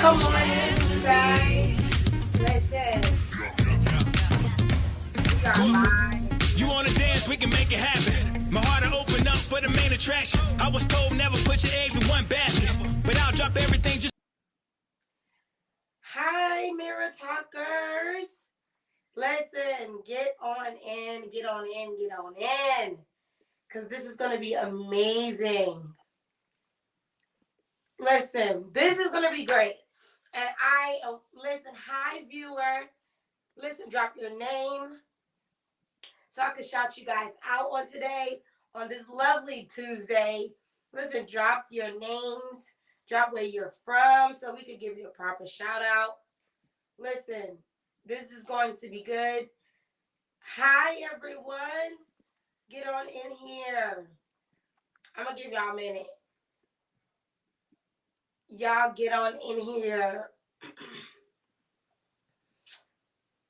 Come on in, you guys. Listen. We are live. You wanna dance, we can make it happen. My heart will open up for the main attraction. I was told never put your eggs in one basket, but I'll drop everything just... Hi, Mirror Talkers. Listen, get on in, get on in, get on in. Because this is going to be amazing. Listen, this is going to be great. And listen, hi, viewer. Listen, drop your name so I can shout you guys out on today, on this lovely Tuesday. Listen, drop your names, drop where you're from so we can give you a proper shout out. Listen, this is going to be good. Hi, everyone. Get on in here. I'm going to give y'all a minute. Y'all get on in here.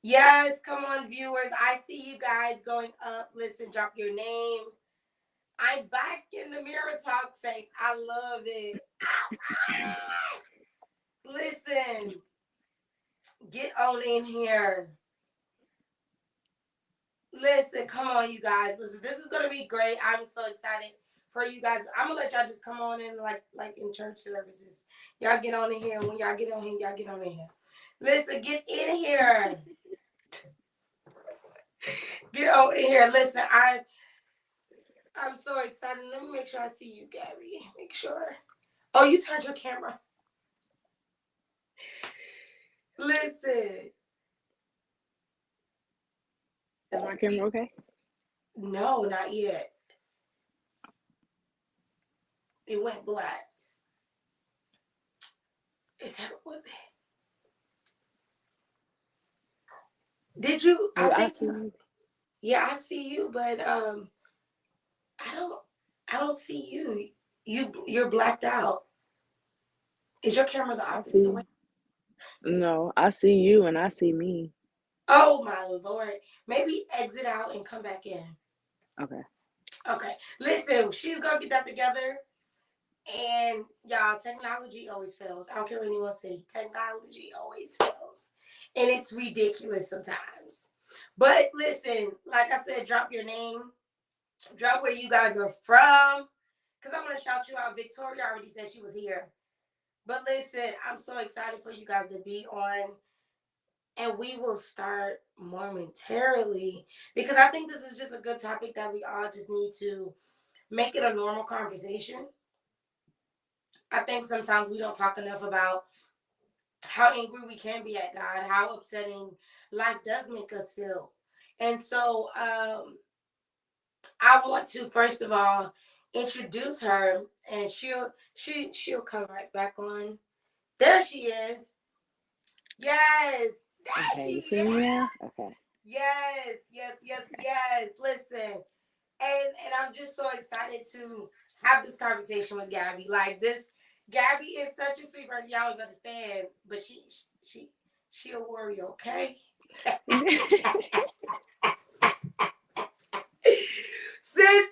Yes, come on, viewers. I see you guys going up. Listen, drop your name. I'm back in the Mirror Talk Saints. I love it. Listen, get on in here. Listen, come on, you guys. Listen, this is going to be great. I'm so excited for you guys. I'm going to let y'all just come on in like in church services. Y'all get on in here. When y'all get on here, y'all get on in here. Listen, get in here. Get on in here. Listen, I'm so excited. Let me make sure I see you, Gabby. Make sure. Oh, you turned your camera. Listen. Is my camera okay? No, not yet. It went black. Is that what? Did you? I think you. Yeah, I see you, but I don't see you. You're blacked out. Is your camera the opposite way? No, I see you and I see me. Oh my Lord. Maybe exit out and come back in. Okay. Okay. Listen, she's gonna get that together. And y'all, technology always fails. I don't care what anyone says. Technology always fails. And it's ridiculous sometimes. But listen, like I said, drop your name. Drop where you guys are from. Because I'm going to shout you out. Victoria already said she was here. But listen, I'm so excited for you guys to be on. And we will start momentarily. Because I think this is just a good topic that we all just need to make it a normal conversation. I think sometimes we don't talk enough about how angry we can be at God, how upsetting life does make us feel. And so I want to, first of all, introduce her, and she'll come right back on. There she is. Yes. There she is. Okay. Yes. Listen. And I'm just so excited to have this conversation with Gabby. Like this, Gabby is such a sweet person. Y'all don't understand, but she a warrior, okay? sis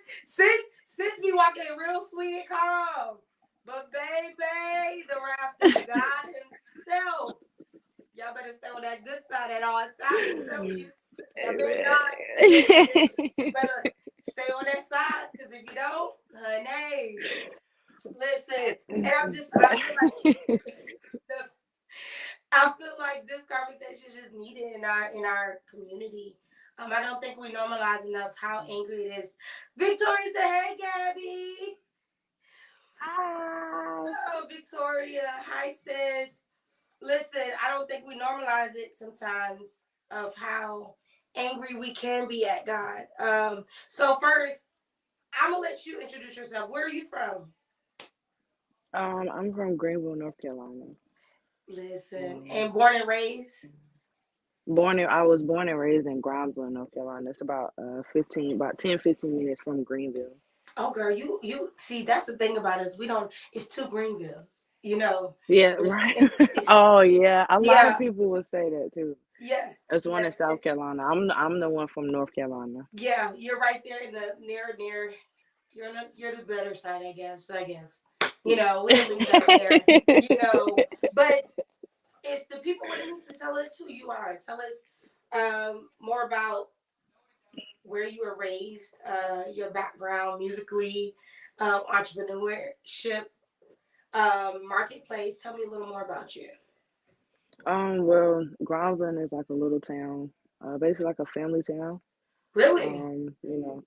be walking in real sweet and calm. But baby, the wrath of God himself. Y'all better stay on that good side at all times. I'm telling you. Y'all better not. You better stay on that side, because if you don't, honey, listen. And I feel like this conversation is just needed in our community. I don't think we normalize enough how angry it is. Victoria said, "Hey, Gabby." Hi. Oh, Victoria. Hi, sis. Listen, I don't think we normalize it sometimes of how angry we can be at God. So first, I'm gonna let you introduce yourself. Where are you from? I'm from Greenville, North Carolina. Listen, and born and raised? I was born and raised in Grimesville, North Carolina. It's about 10, 15 minutes from Greenville. Oh, girl, you see, that's the thing about us. It's two Greenvilles, you know. Yeah, right. Oh, yeah. A lot of people would say that too. Yes. There's one in South Carolina. I'm the one from North Carolina. Yeah, you're right there in the near. You're the better side, I guess. You know, we'll leave that there. You know, but if the people wanted to tell us who you are, tell us more about where you were raised, your background musically, entrepreneurship, marketplace. Tell me a little more about you. Well, Groundsland is like a little town, basically like a family town. Really?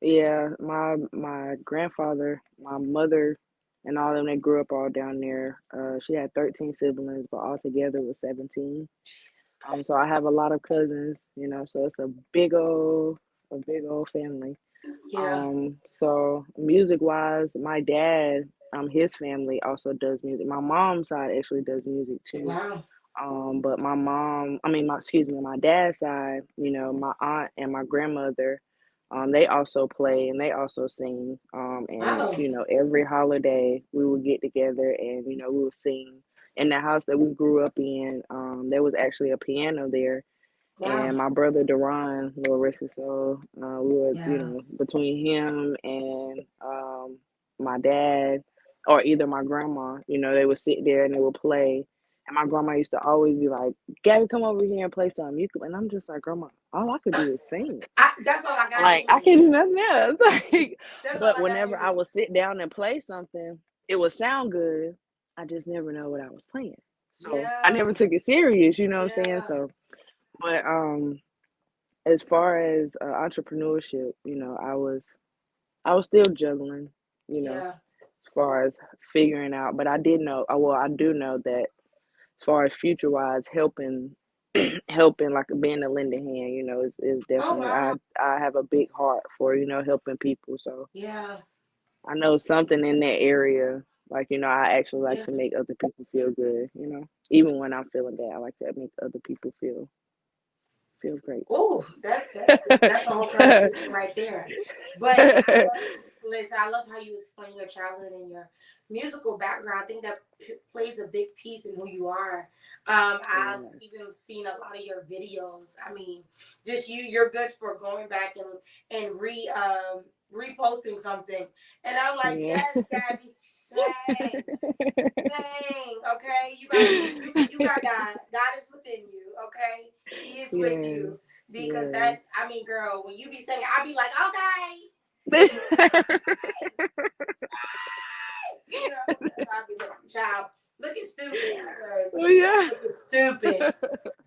Yeah, my grandfather, my mother, and all of them, they grew up all down there. She had 13 siblings, but altogether was 17. Jesus. So I have a lot of cousins, so it's a big old family. Yeah. So music wise, my dad, his family also does music. My mom's side actually does music too. Wow. But my dad's side, my aunt and my grandmother, they also play and they also sing. And Wow. every holiday we would get together and we would sing. In the house that we grew up in, there was actually a piano there, Wow. and my brother Duran, Lord rest his soul, we were, Yeah. between him and my dad or either my grandma, they would sit there and they would play. And my grandma used to always be like, Gabby, come over here and play something. And I'm just like, Grandma, all I could do is sing. That's all I got. Like, I can't do nothing else. That's all But I got. whenever I would sit down and play something, it would sound good. I just never know what I was playing. So I Yeah. never took it serious, you know what I'm saying? Yeah. So, but as far as entrepreneurship, I was still juggling, Yeah. as far as figuring out. But I did know, I do know that as far as future wise, helping, helping like being a lending hand, is Oh definitely, wow. I have a big heart for helping people. So Yeah. I know something in that area. Like, I actually like Yeah. to make other people feel good. Even when I'm feeling bad, I like to make other people feel great. Oh, that's a whole conversation right there. But listen, I love how you explain your childhood and your musical background. I think that plays a big piece in who you are. I've Yeah. even seen a lot of your videos. I mean, just you're good for going back and reposting something. And I'm like, Yeah. yes, Gabby, sing. Dang, okay. You got God. God is within you, okay? He is with Yes. you. Because Yes. that, I mean, girl, when you be singing, I be like, okay. That's how I be looking, child. Looking stupid. Oh yeah. Looking stupid.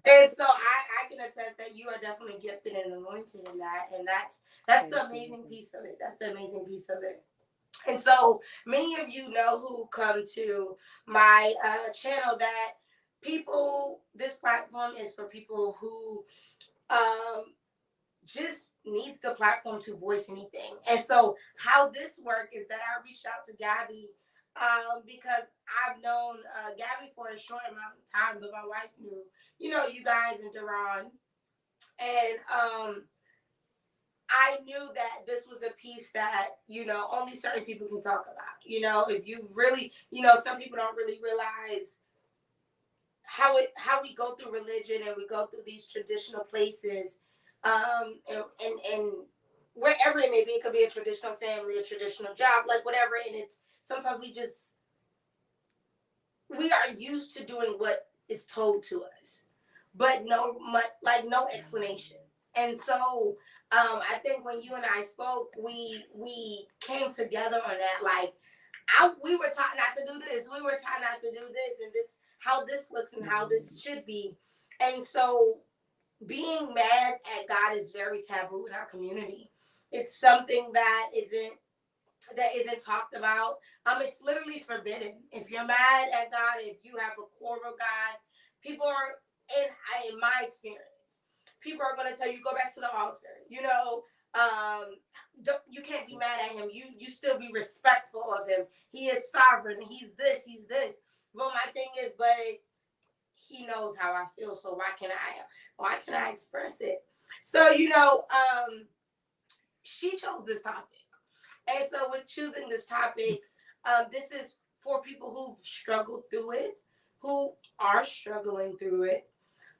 And so I can attest that you are definitely gifted and anointed in that. And that's the amazing piece of it. That's the amazing piece of it. And so many of you know who come to my channel that this platform is for people who just need the platform to voice anything. And so how this works is that I reached out to Gabby because I've known Gabby for a short amount of time, but my wife knew, you guys and Duran. And I knew that this was a piece that, only certain people can talk about. If you really, some people don't really realize how we go through religion and we go through these traditional places, and wherever it may be, it could be a traditional family, a traditional job, like whatever. And it's sometimes we are used to doing what is told to us, but no explanation. And so I think when you and I spoke, we came together on that. Like, we were taught not to do this. We were taught not to do this, and this how this looks and how this should be. And so being mad at God is very taboo in our community. It's something that isn't talked about. It's literally forbidden. If you're mad at God, if you have a quarrel with God, people are, in my experience, people are going to tell you, go back to the altar. You can't be mad at him. You still be respectful of him. He is sovereign. He's this. He's this. But my thing is, but he knows how I feel. So why can I express it? So she chose this topic. And so with choosing this topic, this is for people who've struggled through it, who are struggling through it,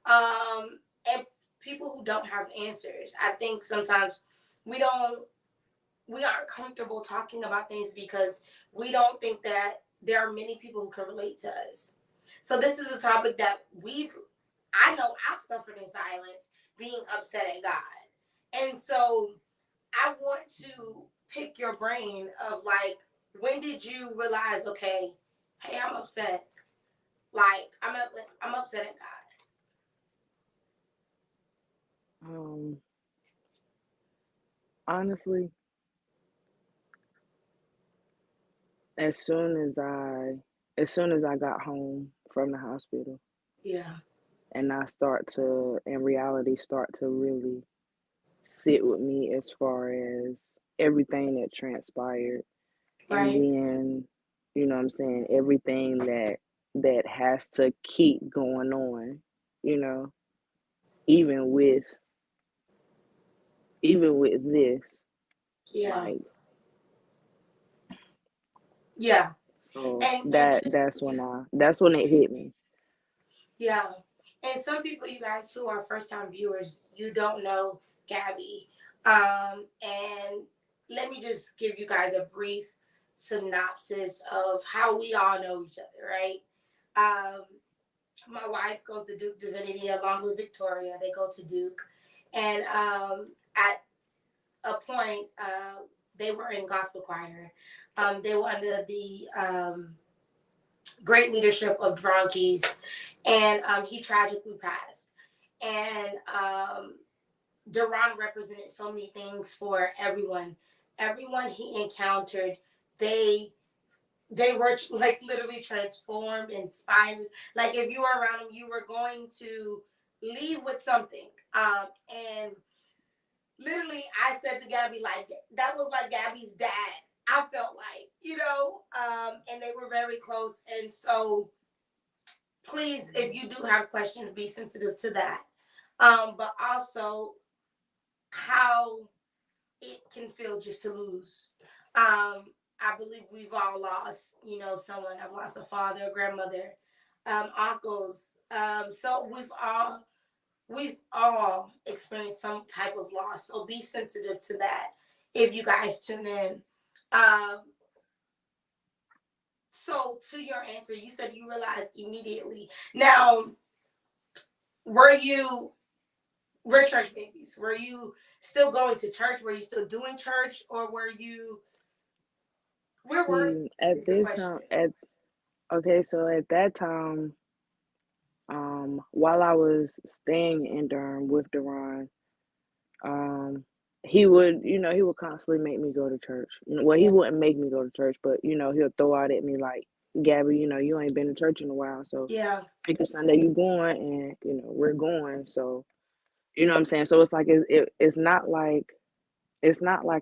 and people who don't have answers. I think sometimes we aren't comfortable talking about things because we don't think that there are many people who can relate to us. So this is a topic that I know I've suffered in silence, being upset at God. And so I want to pick your brain of like, when did you realize, okay, hey, I'm upset. Like, I'm upset at God. Honestly, as soon as I got home from the hospital, Yeah. and I in reality start to really sit with me as far as everything that transpired, and Right. then, you know what I'm saying, everything that has to keep going on, you know, even with this, Yeah. like, Yeah. so And just, that's when it hit me. yeah. And some people, you guys who are first time viewers, you don't know Gabby. And let me just give you guys a brief synopsis of how we all know each other, right? My wife goes to Duke Divinity along with Victoria. They go to Duke. And at a point, they were in gospel choir. They were under the great leadership of 𝗹𝗶𝘀𝘁𝗵𝘁 Keys, and he tragically passed. And Duran represented so many things for everyone. Everyone he encountered, they were like literally transformed, inspired. Like if you were around him, you were going to leave with something. And literally, I said to Gabby, like, that was like Gabby's dad. I felt like, and they were very close. And so please, if you do have questions, be sensitive to that. But also how it can feel just to lose. I believe we've all lost, someone. I've lost a father, a grandmother, uncles. So we've all experienced some type of loss. So be sensitive to that if you guys tune in. So to your answer, you said you realized immediately. Now, we're church babies. Were you still going to church? Were you still doing church? Or were you, where were you? See, at Is the this question. time, so at that time, while I was staying in Durham with Duran, he would constantly make me go to church. Well, he Yeah. wouldn't make me go to church, but he'll throw out at me like, Gabby, you ain't been to church in a while, so Yeah. pick a Sunday you going, and we're going. So you know what I'm saying. So it's like it's not like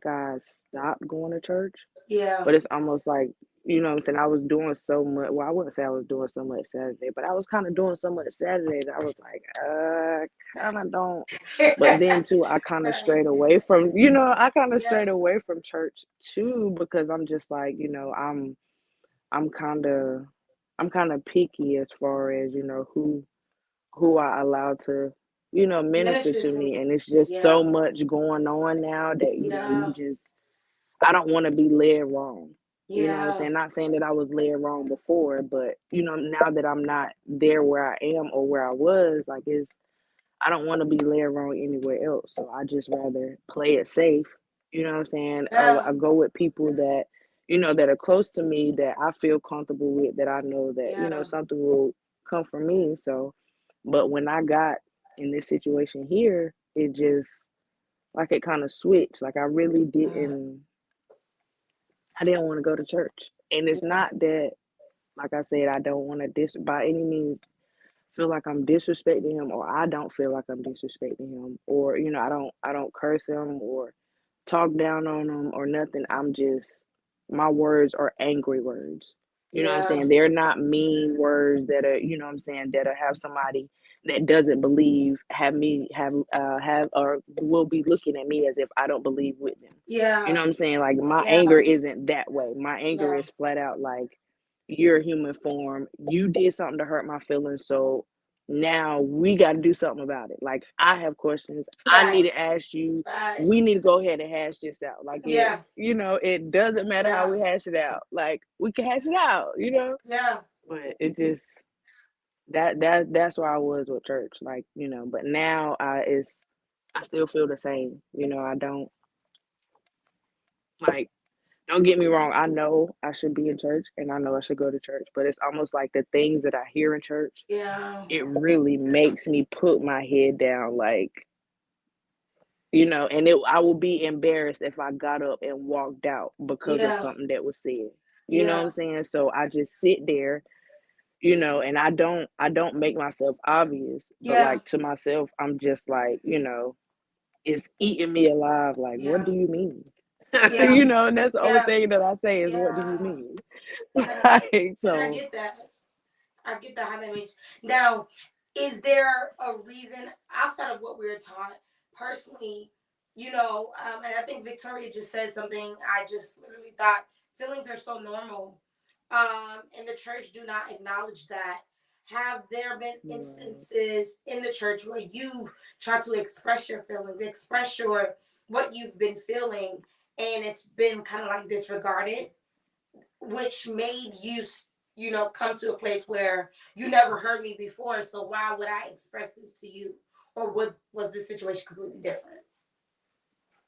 I stopped going to church, Yeah. but it's almost like, you know what I'm saying, I was doing so much. Well, I wouldn't say I was doing so much Saturday, but I was kind of doing so much Saturday that I was like, kind of don't. But then too, I kind of Right. strayed away from, Yeah. church too, because I'm just like, I'm kind of, picky as far as, who I allow to, minister Minister to to me. me. And it's just Yeah. so much going on now that, Yeah. I don't want to be led wrong. You know what I'm Yeah. saying? Not saying that I was led wrong before, but now that I'm not there where I am or where I was, like, I don't want to be led wrong anywhere else. So I just rather play it safe. You know what I'm saying? Yeah. I go with people that, that are close to me, that I feel comfortable with, that I know that, Yeah. something will come from me. So, but when I got in this situation here, it just, like, it kind of switched. Like, I didn't want to go to church. And it's Yeah. not that, like I said, I don't want to by any means feel like I'm disrespecting him, or I don't feel like I'm disrespecting him, or I don't curse him or talk down on him or nothing. I'm just, my words are angry words. You know what I'm Yeah. saying? They're not mean words that are, you know what I'm saying, that'll have somebody that doesn't believe have or will be looking at me as if I don't believe with them. You know Yeah. what I'm saying? Like, my Yeah. anger isn't that way. My anger Yeah. is flat out like, you're a human form. You did something to hurt my feelings, so now we got to do something about it. Like, I have questions. I need to Facts. ask you. We Facts. need to go ahead and hash this out. Like, Yeah. it doesn't matter how Yeah. we hash it out. Like, we can hash it out, Yeah. But it just, That's where I was with church, like, but now I still feel the same. I don't like don't get me wrong, I know I should be in church and I know I should go to church, but it's almost like the things that I hear in church, Yeah. it really makes me put my head down, like, and I will be embarrassed if I got up and walked out because of Yeah. something that was said. You know what Yeah. I'm saying? So I just sit there, and I don't make myself obvious, but Yeah. like to myself, I'm just like, it's eating me alive. Like, what Yeah. do you mean? Yeah. And that's the only Yeah. thing that I say is, what do you Yeah. mean? And I, Like, and I so, get that. I get that how that makes. Now, is there a reason outside of what we were taught personally? And I think Victoria just said something. I just literally thought feelings are so normal, and the church do not acknowledge that. Have there been right. instances in the church where you've tried to express your feelings, express your what you've been feeling, and it's been kind of like disregarded, which made you, come to a place where you never heard me before. So why would I express this to you? Or was this situation completely different?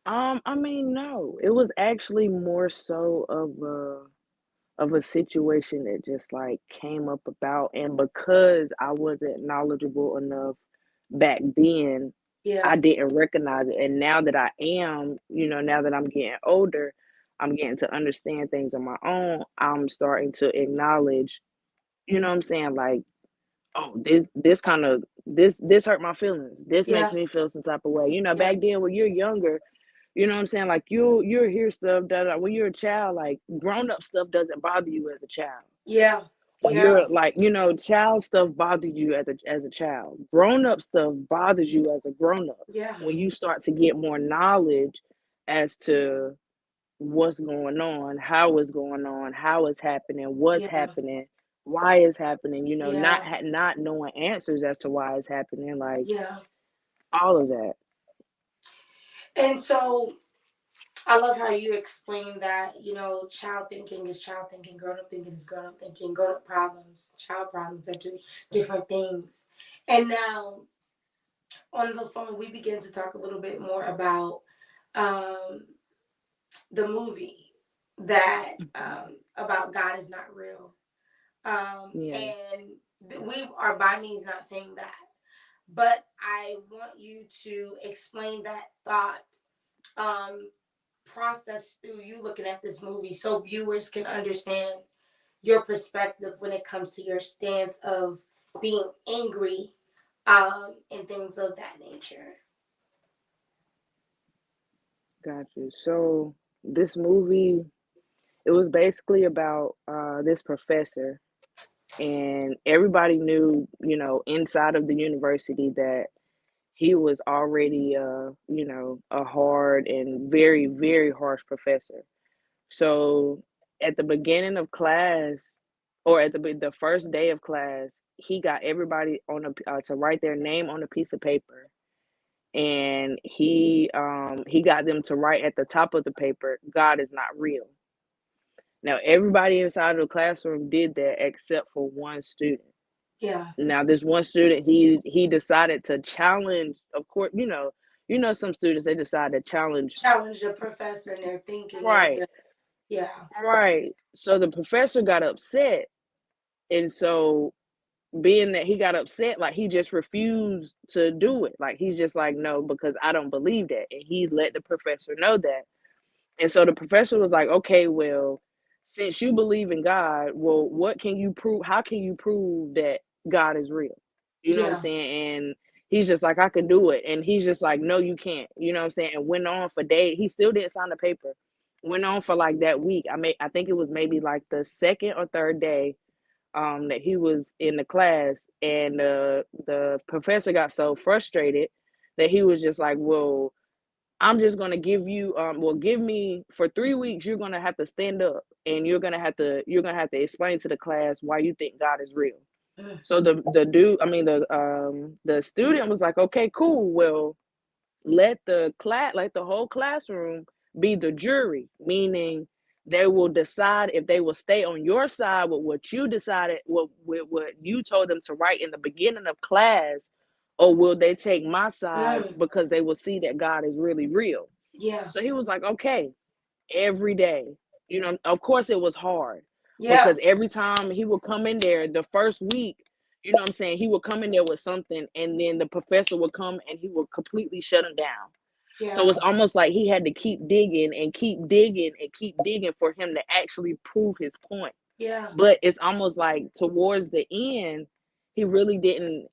I mean, no, it was actually more so of a situation that just like came up about, and because I wasn't knowledgeable enough back then, I Yeah, didn't recognize it. And now that I am, now that I'm getting older, I'm getting to understand things on my own. I'm starting to acknowledge, what I'm saying, like, oh, this kind of this hurt my feelings. This makes yeah, me feel some type of way. yeah, Back then when you're younger, what I'm saying, like you'll hear stuff that when you're a child, like grown up stuff doesn't bother you as a child. yeah, When yeah, you're like, child stuff bothers you as a child. Grown up stuff bothers you as a grown up. yeah, When you start to get more knowledge as to what's going on, how it's going on, how it's happening, what's yeah, happening, why it's happening, not yeah, not knowing answers as to why it's happening, like yeah. all of that. And so I love how you explain that, child thinking is child thinking, grown up thinking is grown up thinking, grown up problems, child problems are two different things. And now on the phone, we begin to talk a little bit more about um, the movie that about God is not real. Yeah, And we are by means not saying that, but I want you to explain that thought um, process through you looking at this movie so viewers can understand your perspective when it comes to your stance of being angry and things of that nature. got you. So this movie, it was basically about this professor, and everybody knew, inside of the university that he was already a hard and very, very harsh professor. So at the beginning of class, or at the first day of class, he got everybody to write their name on a piece of paper, and he got them to write at the top of the paper, "God is not real." Now everybody inside of the classroom did that except for one student. Yeah. Now this one student, he decided to challenge. Of course, some students, they decide to challenge. Challenge the professor and their thinking and Right, yeah. right. So the professor got upset, and so being that he got upset, like he just refused to do it. Like he's just like, no, because I don't believe that, and he let the professor know that. And so the professor was like, okay, well, since you believe in God, well, what can you prove? How can you prove that God is real? You know what I'm Yeah. saying? And he's just like, I can do it. And he's just like, no, you can't. You know what I'm saying? And went on for days. He still didn't sign the paper. Went on for like that week. I think it was maybe like the second or third day that he was in the class, and the professor got so frustrated that he was just like, well, I'm just gonna give you well, give me for 3 weeks, you're gonna have to stand up, and you're gonna have to explain to the class why you think God is real. So the student was like, okay, cool, well, let the whole classroom be the jury, meaning they will decide if they will stay on your side with what you decided, with what you told them to write in the beginning of class, or will they take my side because they will see that God is really real. Yeah. So he was like, okay, every day. You know, of course it was hard Yeah. because every time he would come in there the first week, you know what I'm saying, he would come in there with something, and then the professor would come and he would completely shut him down. Yeah. So it's almost like he had to keep digging and keep digging and keep digging for him to actually prove his point. Yeah. But it's almost like towards the end, he really didn't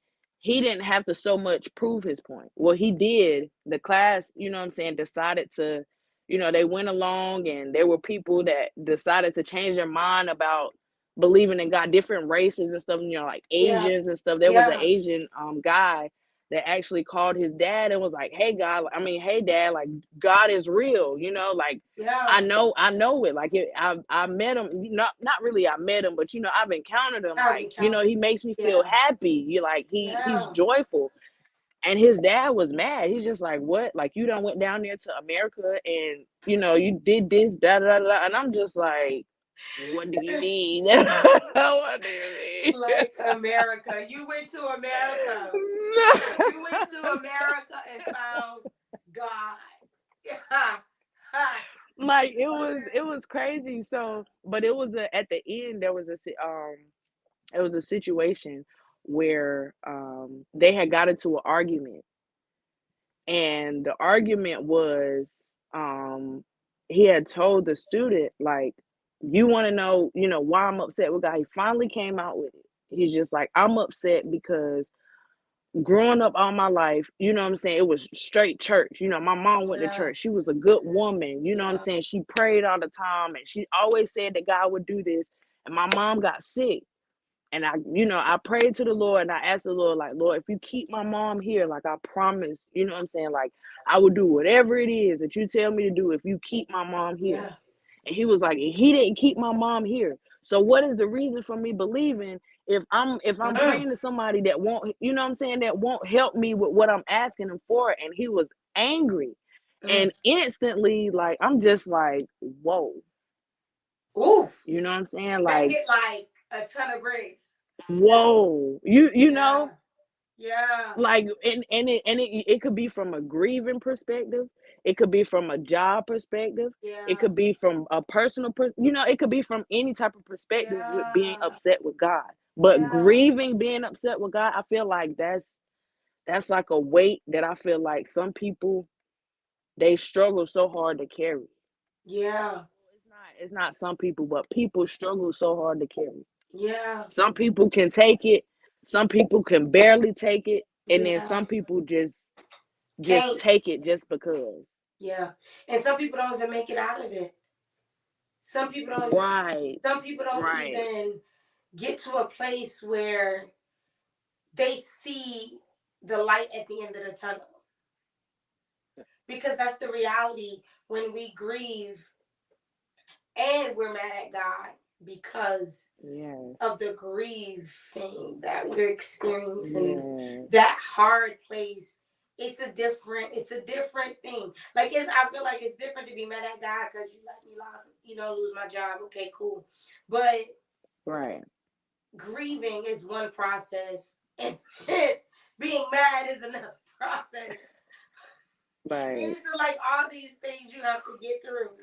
have to so much prove his point. Well, he did. The class, you know what I'm saying, decided to, you know, they went along, and there were people that decided to change their mind about believing in God, different races and stuff, you know, like Yeah. Asians and stuff. There was an Yeah. Asian guy that actually called his dad and was like, hey dad, like God is real, you know, like Yeah. I know it. Like I met him, not really I met him, but you know, I've encountered him. Like, you know, he makes me feel happy. You like he's joyful. And his dad was mad. He's just like, what? Like, you done went down there to America and, you know, you did this, da da da. And I'm just like, what do you mean? What do you mean? Like America. You went to America. You went to America and found God. Yeah. Like it was crazy. So, but it was at the end there was a situation where they had got into an argument, and the argument was he had told the student, like, you want to know, you know, why I'm upset with God. He finally came out with it. He's just like, I'm upset because growing up all my life, you know what I'm saying, it was straight church. You know, my mom went to church. She was a good woman. You know what I'm saying? She prayed all the time, and she always said that God would do this. And my mom got sick. And I prayed to the Lord, and I asked the Lord, like, Lord, if you keep my mom here, like I promise, you know what I'm saying? Like, I will do whatever it is that you tell me to do if you keep my mom here. Yeah. And he was like, he didn't keep my mom here. So what is the reason for me believing if I'm praying to somebody that won't, you know what I'm saying, that won't help me with what I'm asking him for? And he was angry. And instantly, like, I'm just like, whoa. Ooh. You know what I'm saying? That Like, hit like a ton of bricks. Whoa. You know? Yeah. Like, and it could be from a grieving perspective. It could be from a job perspective. Yeah. It could be from a personal, it could be from any type of perspective with being upset with God. But grieving, being upset with God, I feel like that's like a weight that I feel like some people, they struggle so hard to carry. Yeah. It's not some people, but people struggle so hard to carry. Yeah. Some people can take it. Some people can barely take it. And then some people just take it just because. Yeah. And some people don't even make it out of it. Some people don't even get to a place where they see the light at the end of the tunnel. Because that's the reality when we grieve and we're mad at God because of the grieving that we're experiencing, that hard place. It's a different thing. Like, I feel like it's different to be mad at God because you let me lose my job. Okay, cool. But grieving is one process, and being mad is another process. Right. It's like all these things you have to get through.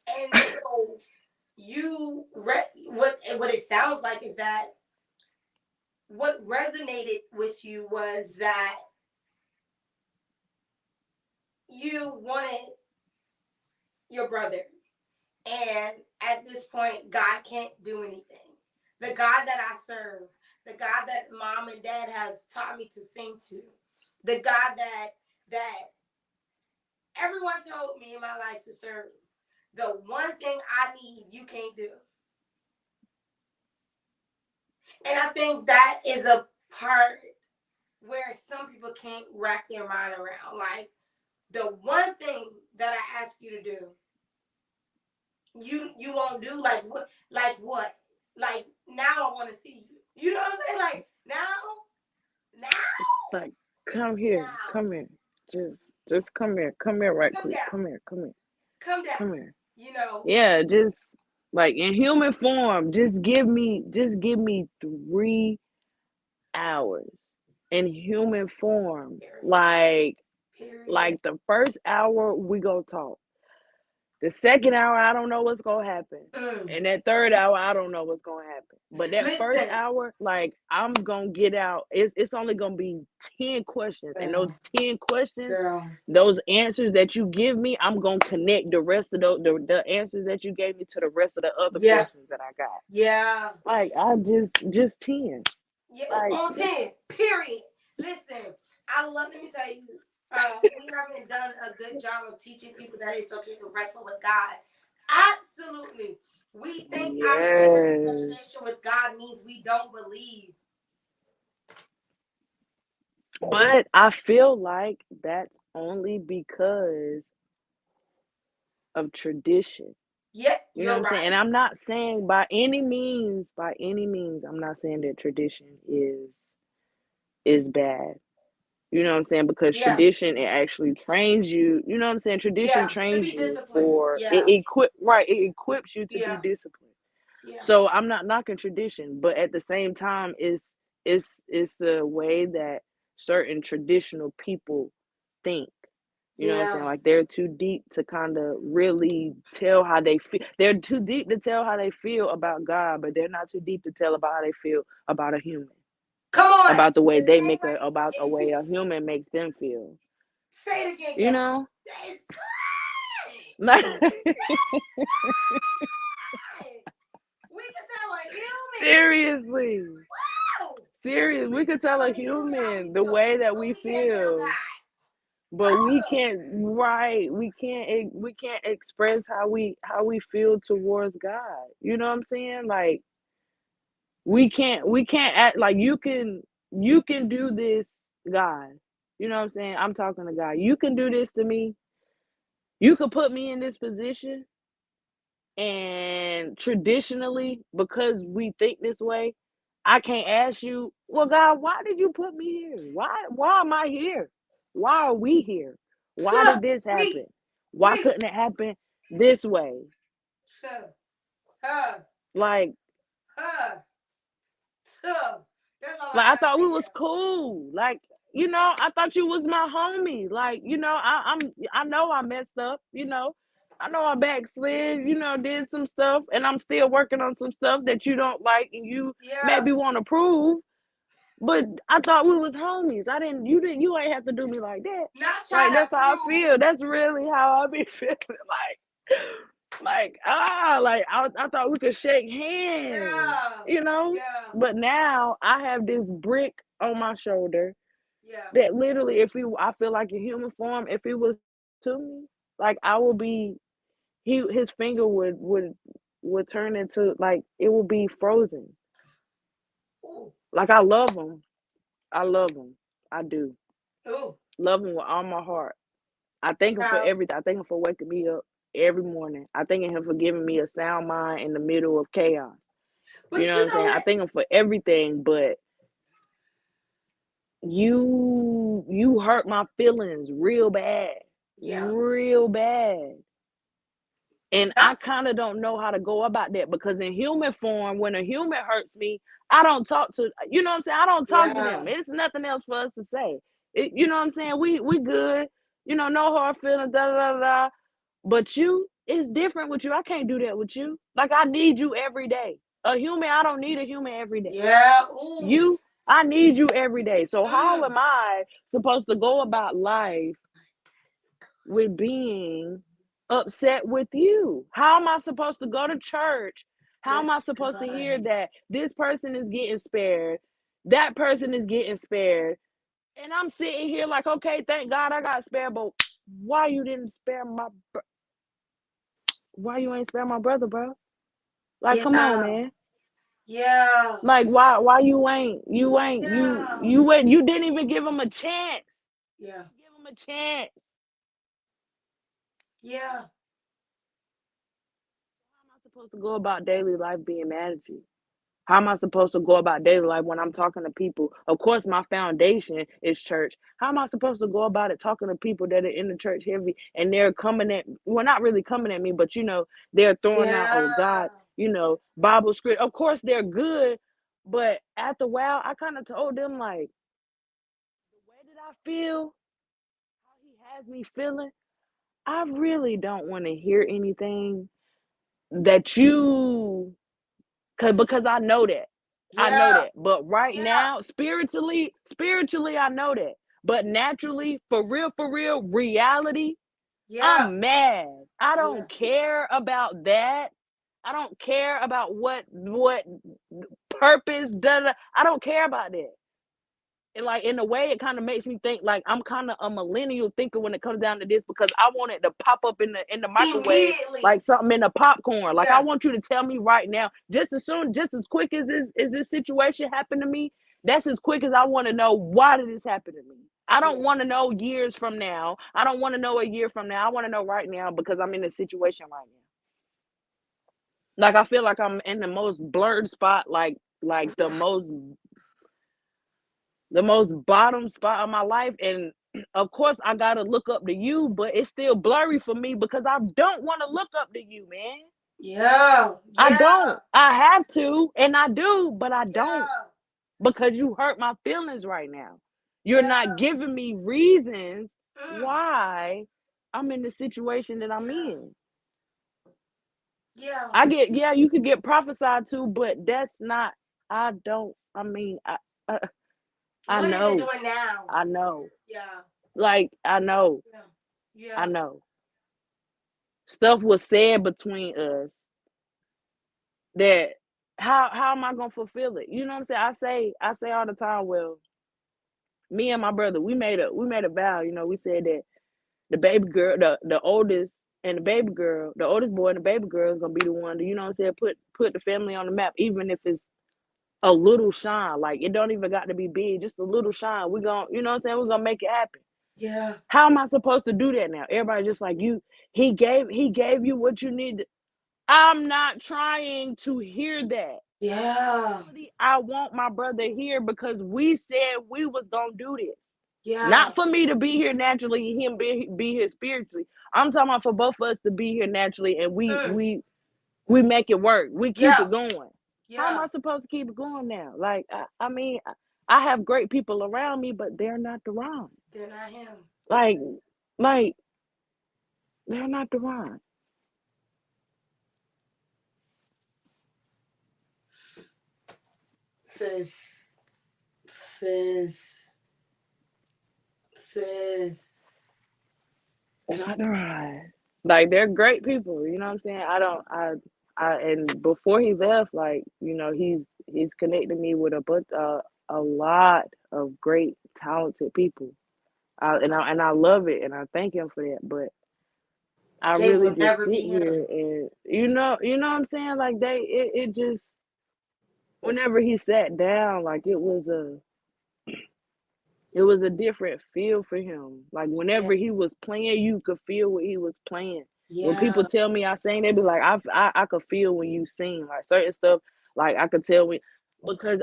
And so what it sounds like is that what resonated with you was that you wanted your brother, and at this point God can't do anything. The God that I serve, the God that mom and dad has taught me to sing to, the God that everyone told me in my life to serve, the one thing I need, you can't do. And I think that is a part where some people can't wrap their mind around. Like, the one thing that I ask you to do, you won't do. Like what? Like what? Like, now I want to see you. You know what I'm saying? Like, now. Like, come here. Just come here. Come here right quick. Come here. Come down. Come here. You know. Yeah, just Like in human form, just give me 3 hours in human form. Period. Like the first hour we go talk. The second hour, I don't know what's gonna happen. And that third hour, I don't know what's gonna happen. But that first Listen, hour, like I'm gonna get out. It's only gonna be 10 questions. And those 10 questions, girl. those answers that you give me, I'm gonna connect the rest of the answers that you gave me to the rest of the other Yeah. questions that I got. Yeah. Like I just 10. Yeah. Like On 10. Period. Listen, let me tell you, we haven't done a good job of teaching people that it's okay to wrestle with God. Absolutely. We think our anger and yes. frustration with God means we don't believe. But I feel like that's only because of tradition. Yeah, You know what you're I'm saying? And right. I'm not saying by any means, I'm not saying that tradition is bad. You know what I'm saying? Because Yeah. tradition, it actually trains you. You know what I'm saying? Tradition Yeah. To trains be you disciplined. for Yeah. it equips you to be Yeah. disciplined. Yeah. So I'm not knocking tradition, but at the same time, it's the way that certain traditional people think. You know what I'm saying? Yeah. Like they're too deep to kind of really tell how they feel. They're too deep to tell how they feel about God, but they're not too deep to tell about how they feel about a human. Come on. About the way The they same make way. about a If way you a human makes them feel. say it again, You Gabby. know? It's good. We can tell a human. Seriously. Wow. Serious. We could can tell a human how we human the feel, way that but we we can't tell feel. God. But we can't, right, we can't express how we feel towards God. You know what I'm saying? Like we can't act like you can do this, God. You know what I'm saying? I'm talking to God. You can do this to me. You could put me in this position, and traditionally, because we think this way, I can't ask you, well, God, why did you put me here? Why am I here? Why are we here? Why did this happen? Why We. couldn't it happen this way? Like, That's all I I got thought for we you. was cool. Like, I thought you was my homie. Like, I know I messed up, I know I backslid, did some stuff, and I'm still working on some stuff that you don't like and you Yeah. maybe want to prove. But I thought we was homies. You ain't have to do me like that. Not Like trying to that's how I prove. feel. That's really how I be feeling. I thought we could shake hands, Yeah. Yeah. But now I have this brick on my shoulder Yeah. that literally, I feel like in human form, if he was to me, like I will be, his finger would turn into, like, it will be frozen. Ooh. Like I love him. I love him. I do. Ooh. Love him with all my heart. I thank him for Child. everything. I thank him for waking me up every morning. I thank him for giving me a sound mind in the middle of chaos. You But know what you I'm know saying? I what? thank him for everything, but you hurt my feelings real bad. Yeah. Real bad. And I Not. kind of don't know how to go about that, because in human form, when a human hurts me, I don't talk to, you know what I'm saying? I don't talk to Yeah. them. It's nothing else for us to say. You know what I'm saying? We good. No hard feelings, da da da da. But it's different with you. I can't do that with you. Like I need you every day. A human, I don't need a human every day. Yeah. Ooh. I need you every day. So how Mm. am I supposed to go about life with being upset with you? How am I supposed to go to church? How am This I is supposed to hear good. that this person is getting spared, that person is getting spared, and I'm sitting here like, okay, thank God I got spared, but why you didn't spare why you ain't spare my brother, bro? Like, come on, Yeah. man. Yeah. Like, why Yeah. you didn't even give him a chance. Yeah. Give him a chance. Yeah. How am I supposed to go about daily life being mad at you? How am I supposed to go about daily life when I'm talking to people? Of course, my foundation is church. How am I supposed to go about it talking to people that are in the church heavy and they're coming at, well, not really coming at me, but they're throwing out, oh Yeah. God, Bible script. Of course, they're good, but after a while, I kind of told them, like, the way that I feel, how he has me feeling, I really don't want to hear anything that because I know that. I know Yeah. that. But right Yeah. now, spiritually, I know that. But naturally, for real, reality, Yeah. I'm mad. I Yeah. don't care about that. I don't care about what purpose does. I don't care about that. And like, in a way, it kind of makes me think like I'm kind of a millennial thinker when it comes down to this, because I want it to pop up in the microwave Immediately. like something in the popcorn. Like, I Yeah. want you to tell me right now, just as quick as this situation happened to me. That's as quick as I want to know, why did this happen to me. I don't Yeah. want to know years from now. I don't want to know a year from now. I want to know right now, because I'm in a situation right now. Like, I feel like I'm in the most blurred spot, like the most bottom spot of my life. And of course, I gotta look up to you, but it's still blurry for me because I don't want to look up to you, man. Yeah. I Yeah. don't. I have to, and I do, but I don't, Yeah. because you hurt my feelings right now. You're Yeah. not giving me reasons Mm. why I'm in the situation that I'm Yeah. in. Yeah. Yeah, you could get prophesied to, but that's not. I don't. I mean, I What is it know. doing now? I know. Yeah. Like, I know. Yeah. I Yeah. know. Stuff was said between us that, how am I gonna fulfill it? You know what I'm saying? I say all the time, well, me and my brother, we made a vow. We said that the baby girl, the oldest and the baby girl, the oldest boy and the baby girl is gonna be the one to, put the family on the map, even if it's a little shine. Like, it don't even got to be big, just a little shine. We're gonna, we're gonna make it happen. Yeah. How am I supposed to do that now? Everybody just like, he gave you what you need. I'm not trying to hear that. Yeah. I want my brother here because we said we was gonna do this. Yeah. Not for me to be here naturally, him be here spiritually. I'm talking about for both of us to be here naturally, and Mm. we make it work. We keep Yeah. it going. How am Yeah. I supposed to keep it going now? Like, I mean, I have great people around me, but they're not the one. They're not him. Like, like they're not the one. Sis. Sis. Sis. They're not the one. Like, they're great people. You know what I'm saying? And before he left, like, he's connected me with a lot of great talented people. And I love it, and I thank him for that. But I They really will just never sit be here, him. and what I'm saying? Like, it just, whenever he sat down, like, it was a different feel for him. Like, Yeah. whenever he was playing, you could feel what he was playing. When people Yeah. tell me I sing, they be like, I could feel when you sing. Like, certain stuff, like, I could tell because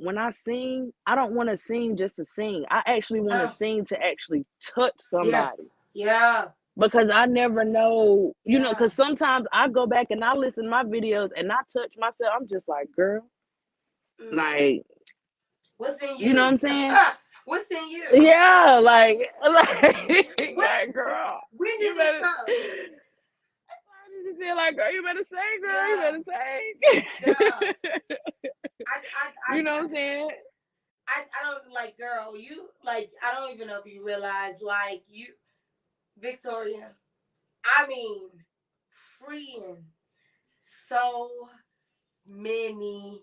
when I sing, I don't want to sing just to sing. I actually want to Yeah. sing to actually touch Yeah. somebody. Yeah. Because I never know, Yeah. because sometimes I go back and I listen to my videos and I touch myself. I'm just like, girl, Mm. like, What's in you know what you? I'm saying? What's in you? Yeah, like, What? like, girl, When did you this better. come? Why did you say, like, girl, you better sing, girl, you Yeah. Yeah. better sing. I, You know what I'm saying? I don't like, girl, you like, I don't even know if you realize, like, you, Victoria, I mean, freeing so many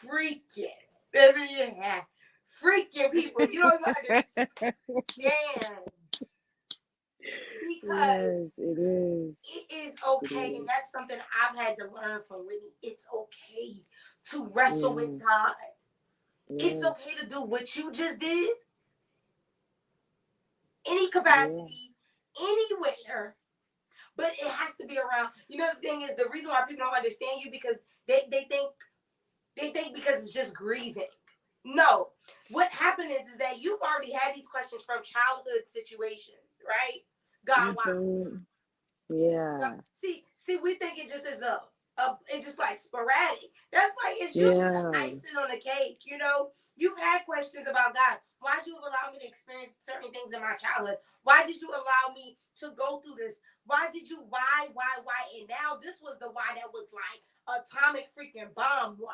freaking, freaking people. You don't even understand, Yes, because it is. it is It okay, and is. that's something I've had to learn from Whitney. It's okay to wrestle with Mm, God. It's yeah, okay to do what you just did, any yeah. capacity, anywhere. But it has to be around. You know, the thing is, the reason why people don't understand you, because they think They think because it's just grieving. No. What happened is that you've already had these questions from childhood situations, right? God, why? Yeah. See, we think it just is it's just like sporadic. That's like it's usually the Yeah. icing on the cake. You know, you've had questions about God. Why did you allow me to experience certain things in my childhood? Why did you allow me to go through this? Why? And now this was the why that was like atomic freaking bomb. Why?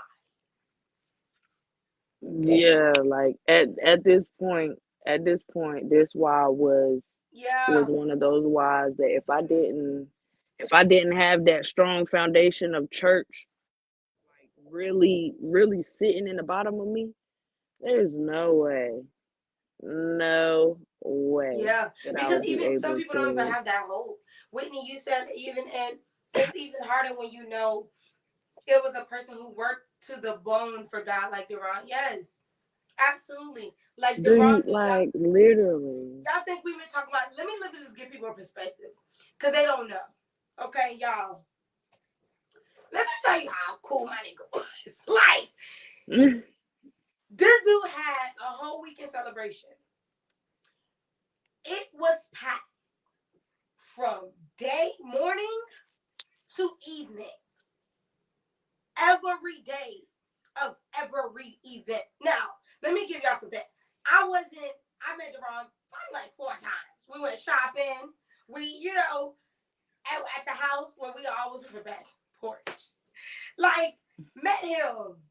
Yeah, like at this point, this why was Yeah. one of those whys that if I didn't have that strong foundation of church really, really sitting in the bottom of me, there's no way, no way Yeah, that I because would be even some able people don't even to. have that hope. Whitney, you said even, and it's even harder when you know it was a person who worked to the bone for God, like 𝗹𝗶𝘀𝘁𝗲. Yes, absolutely. Like 𝗹𝗶𝘀, Like literally. y'all think we've been talking about? Let me just give people a perspective, cause they don't know. Okay, y'all. Let me tell you how cool my nigga was. Like this dude had a whole weekend celebration. It was packed from morning to evening, every day of every event. Now, let me give y'all something. I met 𝗹𝗀𝘀 probably like 4 times. We went shopping. We, at the house where we always in the back porch. Like, met him.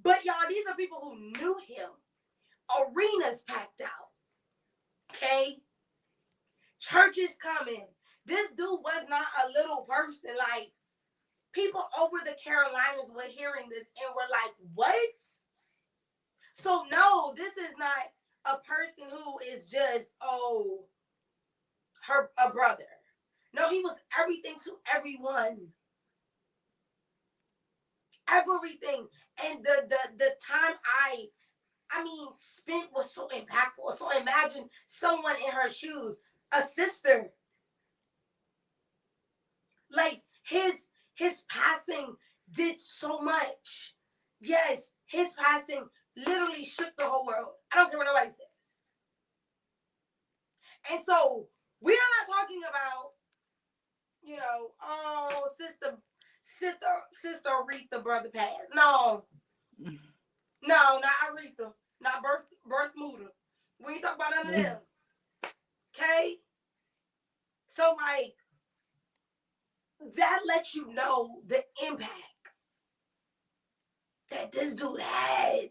But y'all, these are people who knew him. Arenas packed out. Okay? Churches coming. This dude was not a little person. Like, people over the Carolinas were hearing this and were like, what? So, no, this is not a person who is just, a brother. No, he was everything to everyone. Everything. And the time I spent was so impactful. So imagine someone in her shoes, a sister. Like his passing did so much. Yes, his passing literally shook the whole world. I don't care what nobody says. And so we are not talking about, sister Aretha brother passed. No, not Aretha, not 𝗵𝗺𝘁𝗃. We ain't talking about none of them. Okay? So like that lets you know the impact that this dude had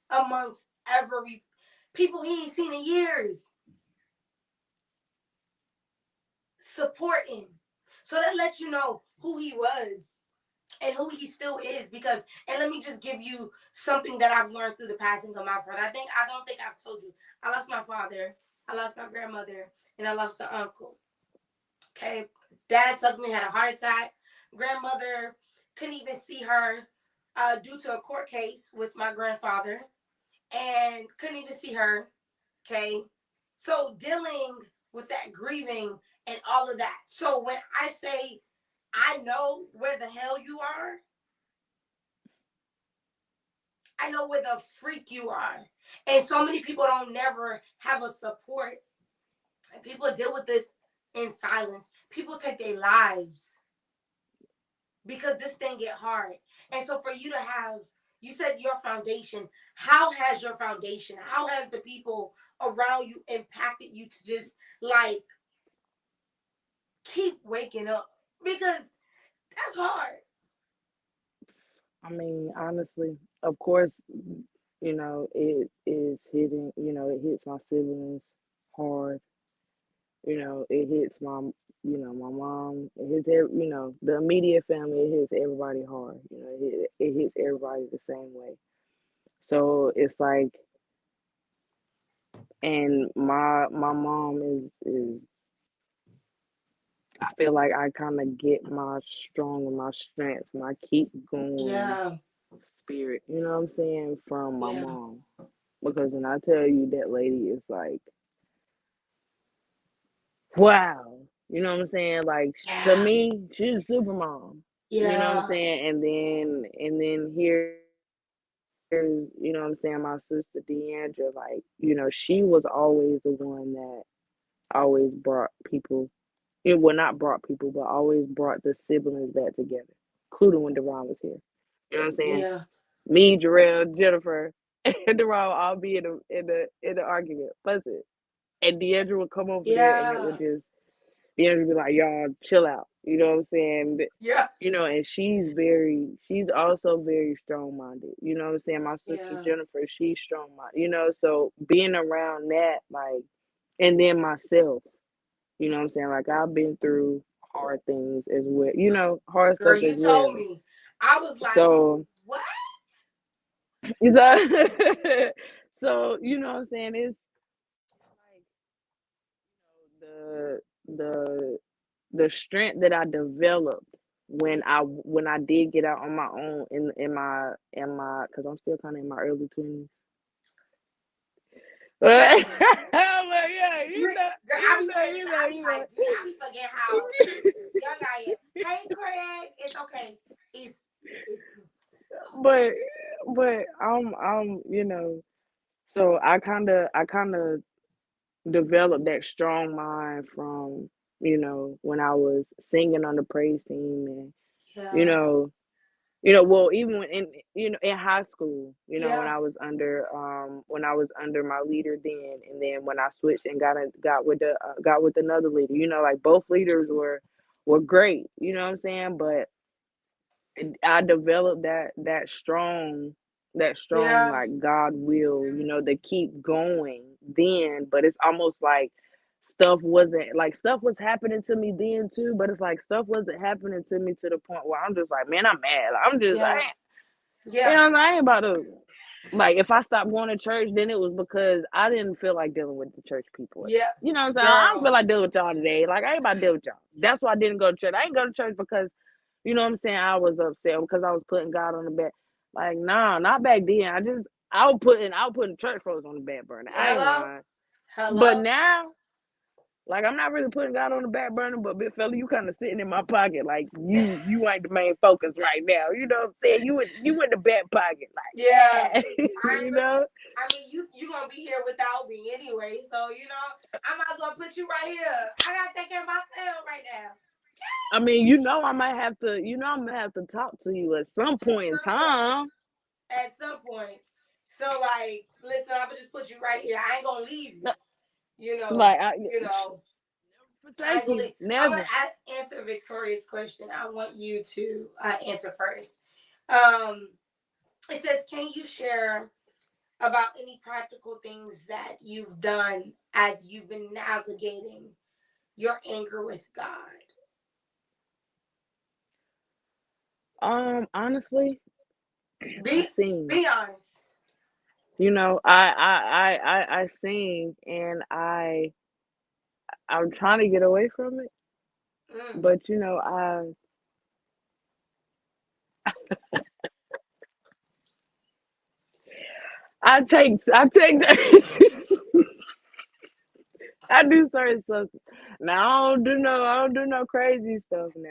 amongst every people he ain't seen in years. Supporting. So that lets you know who he was and who he still is. Because, and let me just give you something that I've learned through the passing of my father. I don't think I've told you. I lost my father, I lost my grandmother, and I lost an uncle. Okay. Dad suddenly had a heart attack. Grandmother couldn't even see her due to a court case with my grandfather and couldn't even see her. Okay. So dealing with that grieving and all of that. So when I say I know where the hell you are, I know where the freak you are. And so many people don't never have a support. And people deal with this in silence. People take their lives because this thing get hard. And so for you to have, you said your foundation, how has your foundation, how has the people around you impacted you to just like keep waking up? Because that's hard. I mean, honestly, of course, it is hitting, it hits my siblings hard. It hits my mom. It hits the immediate family. It hits everybody hard. It hits everybody the same way. So it's like, and my mom is. I feel like I kind of get my strength, my keep going Yeah. spirit. You know what I'm saying, from my Yeah. mom. Because when I tell you that lady is like, wow. You know what I'm saying? Like to Yeah. me, she's a super mom. You know what I'm Yeah. saying? And then here there's, you know what I'm saying, my sister Deandra, like, she was always the one that always brought people, well, not brought people, but always brought the siblings back together, including when Deron was here. You know what I'm saying? Yeah. Me, Jarrell, Jennifer, and Deron would all be in the argument, fussing. And Deandra would come over there and it Yeah. would just, Deandra would be like, y'all chill out. You know what I'm saying? Yeah. And she's also very strong minded. You know what I'm saying? My sister Yeah. Jennifer, she's strong minded, so being around that, like, and then myself, you know what I'm saying? Like, I've been through hard things as well, hard Girl, stuff as you told well. me. I was like, So, what? so, you know what I'm saying? It's like, the the strength that I developed when I did get out on my own in my because I'm still kind of in my early 20s. But That, yeah, girl, I be saying this. I be like, dude, I be forgetting how young I am. Hey, Craig, it's okay. It's but I'm so I kind of developed that strong mind from when I was singing on the praise team, and you yeah, know well, even in high school, when yeah, I was under my leader then, and then when I switched and got with another leader, like both leaders were great, you know what I'm saying? But I developed that strong yeah, like God will, to keep going then, but it's almost like stuff was happening to me then too, but it's like stuff wasn't happening to me to the point where I'm just like, man, I'm mad. I yeah, ain't, yeah, I ain't about to, like, if I stopped going to church, then it was because I didn't feel like dealing with the church people. yeah, You know what I'm saying? I don't feel girl, like dealing with y'all today. Like, I ain't about to deal with y'all. That's why I didn't go to church. I ain't go to church because, you know what I'm saying, I was upset because I was putting God on the back. Like, nah, not back then. I was putting church folks on the back burner. I ain't hello, lying. But hello, now, like, I'm not really putting God on the back burner, but big fella, you kind of sitting in my pocket, like you ain't the main focus right now. You know what I'm saying? You in the back pocket, yeah. like, yeah, I you really, know. I mean, you gonna be here without me anyway, so I might as well put you right here. I gotta take care of myself right now. I mean, I'm gonna have to talk to you at some At point in some point, time. at some point. So like, listen, I'm gonna just put you right here. I ain't gonna leave you. You know, Like, you know. I ain't forsake gonna you, leave. I'm gonna never. answer Victoria's question. I want you to answer first. Um, it says, can you share about any practical things that you've done as you've been navigating your anger with God? Honestly, I Be sing. be honest. I sing, and I'm trying to get away from it, Mm. but I take I do certain stuff. Now I don't do no crazy stuff now.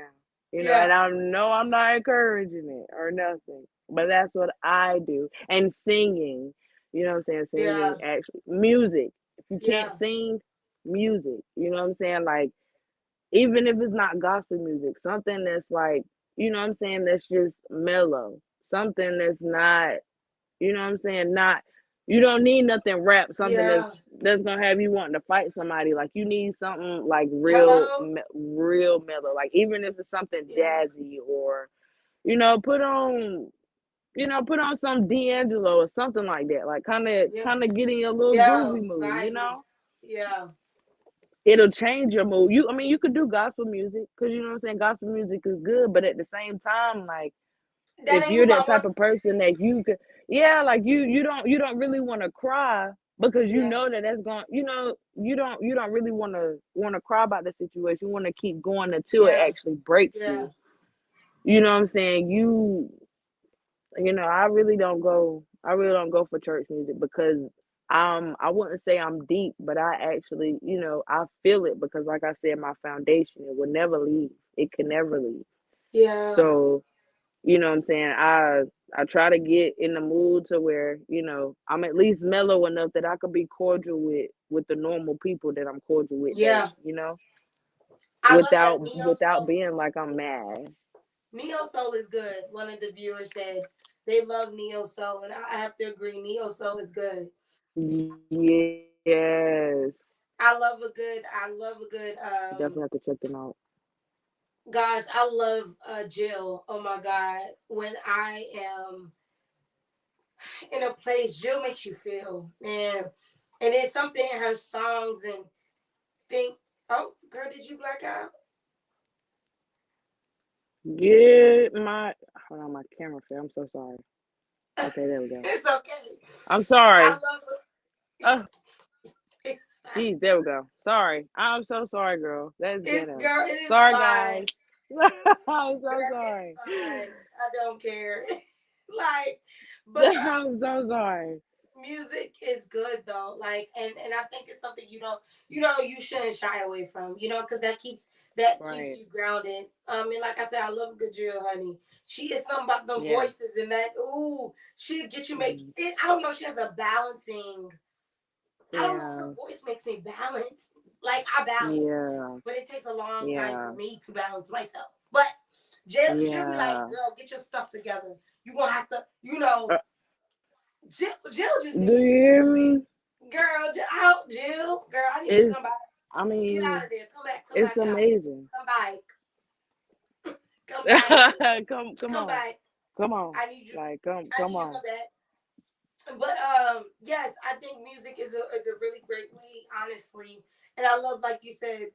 Yeah, And I know I'm not encouraging it or nothing. But that's what I do. And singing, you know what I'm saying? Singing, yeah, actually music. If you can't yeah, sing, music. You know what I'm saying? Like, even if it's not gospel music, something that's like, you know what I'm saying, that's just mellow. Something that's not, you know what I'm saying? Not, you don't need nothing rap, something that's yeah. that's gonna have you wanting to fight somebody. Like, you need something like Hello. real mellow. Like, even if it's something Yeah, jazzy, or you know, put on put on some D'Angelo or something like that. Like, yeah, kind of get in your little yeah. groovy mood. Vibey. Yeah, It'll change your mood. I mean, you could do gospel music because you know what I'm saying. Gospel music is good, but at the same time, like, that if ain't you're who that I type want. of person that you could, yeah, like, you don't really want to cry, because you Yeah, know that that's going, you don't really want to cry about the situation. You want to keep going until it yeah, actually breaks yeah, you. You know what I'm saying? I really don't go for church music, because I wouldn't say I'm deep, but I actually, I feel it, because like I said, my foundation, it will never leave. It can never leave. yeah, So You know what I'm saying? I try to get in the mood to where, you know, I'm at least mellow enough that I could be cordial with the normal people that I'm cordial with daily, Yeah, you know? I love that neo Without soul. being like I'm mad. Neo soul is good. One of the viewers said they love neo soul, and I have to agree. Neo soul is good. Yes. I love a good. I love a good. Definitely have to check them out. Gosh, I love Jill. Oh my God, when I am in a place, Jill makes you feel, man. And there's something in her songs and think, oh, girl, did you black out? Get my hold on, my camera failed. I'm so sorry. Okay, there we go. It's okay. I'm I sorry. love it. Oh, It's fine. geez, there we go. Sorry. I'm so sorry, girl. That's It's ghetto. girl, it is Sorry, fine. guys. I'm so Girl, it's sorry. fine. I don't care. Like, but I'm so sorry. music is good though. Like, and I think it's something you shouldn't shy away from. Because that keeps Right. you grounded. And like I said, I love a good Jill, honey. She is something about them Yeah. voices and that. Ooh, she'll get you make it. I don't know. She has a balancing. I don't know. Her Yeah. voice makes me balance. Like I balance, Yeah. but it takes a long time Yeah. for me to balance myself. But Jill be like, Yeah. girl, get your stuff together. You gonna have to, Jill just Do be, you hear me? girl, Jill, girl, I need you to It's come back. I Get out mean, of there. Come back. Come it's back out. amazing. Come back. Come back. Come Come on. back. Come on. I need you. Like I come need you to on. come back. But yes, I think music is a really great way, honestly. And I love, like you said,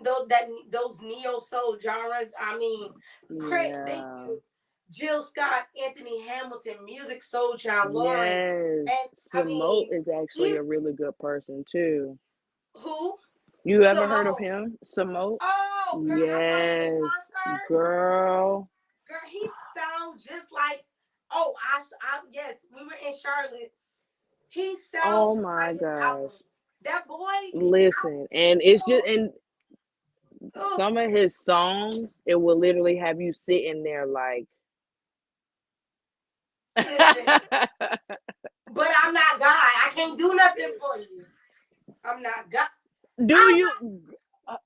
those neo soul genres. I mean, great. Thank Yeah. you, Jill Scott, Anthony Hamilton, Music Soul Child, Lauren, Yes. and I 𝗀𝗶𝘁𝗁 mean, is actually even a really good person too. who You ever heard of Simone. him? 𝗀𝗏𝘁? Oh, girl, I saw him in Yes, concert. girl. Girl, he sounds just like. Oh, yes, we were in Charlotte. He sounds Oh just my like his gosh. albums. That boy. Listen, and it's just in Oh, some of his songs, it will literally have you sitting there like listen. But I'm not God. I can't do nothing for you. I'm not God. do I'm you not.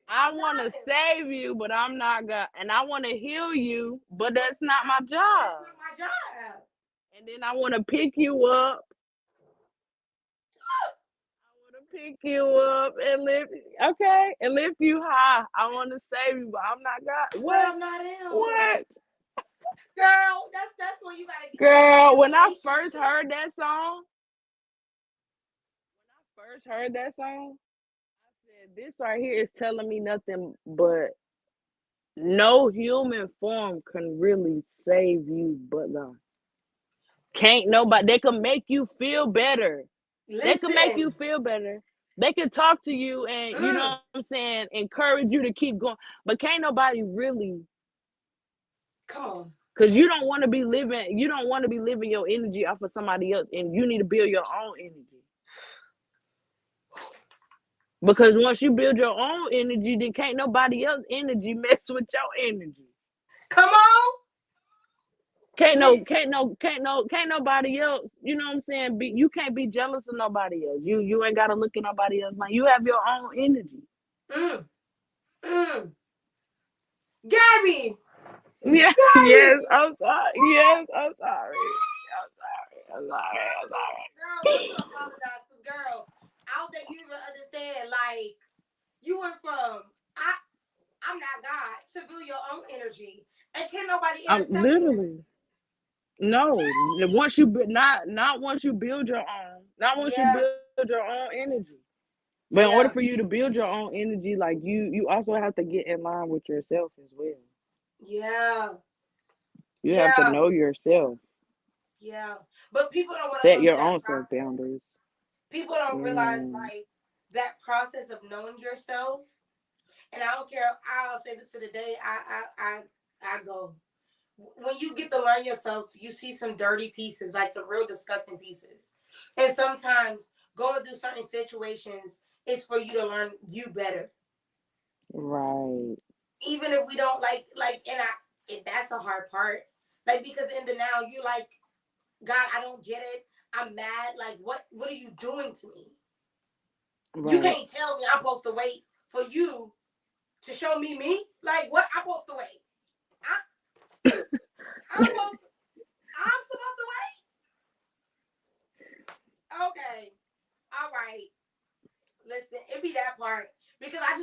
I I'm want to not him. save you, but I'm not God. And I want to heal you, but But that's not my that's job. not my job. And then I want to pick you up. I want to pick you up and lift you high. I want to save you, but I'm not God. But What? I'm not him. What? Girl, that's when you gotta get in Girl, that when I first relationship. heard that song, I said, this right here is telling me nothing but no human form can really save you but God. Can't nobody, they can make you feel better. They can make you Listen. feel better. They can talk to you and, you know Mm, what I'm saying, encourage you to keep going. But can't nobody really, come on. because you don't want to be living your energy off of somebody else, and you need to build your own energy. Because once you build your own energy, then can't nobody else energy mess with your energy. Come on. Listen. Can't nobody else, you know what I'm saying? You can't be jealous of nobody else. You ain't gotta look at nobody else. Like, you have your own energy. Mm, mm. Gabby. Yeah, yes, Gabby. I'm sorry. Yes, I'm sorry. I'm sorry. I'm sorry. I'm sorry. Girl, don't you apologize. Because, girl, I don't think you even understand. Like, you went from, I'm not God, to build your own energy. And can't nobody I'm intercept that. literally no. Once you not once you build your own, not once you Yeah. build your own energy. But in order Yeah. for you to build your own energy, like you also have to get in line with yourself as well. Yeah. You have to Yeah. know yourself. Yeah. But people don't want to Set go through your that own self process. boundaries. People don't realize, Mm, like, that process of knowing yourself. And I don't care. I'll say this to the day I go. When you get to learn yourself, you see some dirty pieces, like some real disgusting pieces. And sometimes going through certain situations is for you to learn you better. right. Even if we don't like, and that's a hard part. Like, because in the now, you're like, God, I don't get it. I'm mad. Like, what are you doing to me? You Right. can't tell me I'm supposed to wait for you to show me me. Like, what? I'm supposed to wait. I'm supposed to wait? Okay. All right. Listen, it be that part. Because I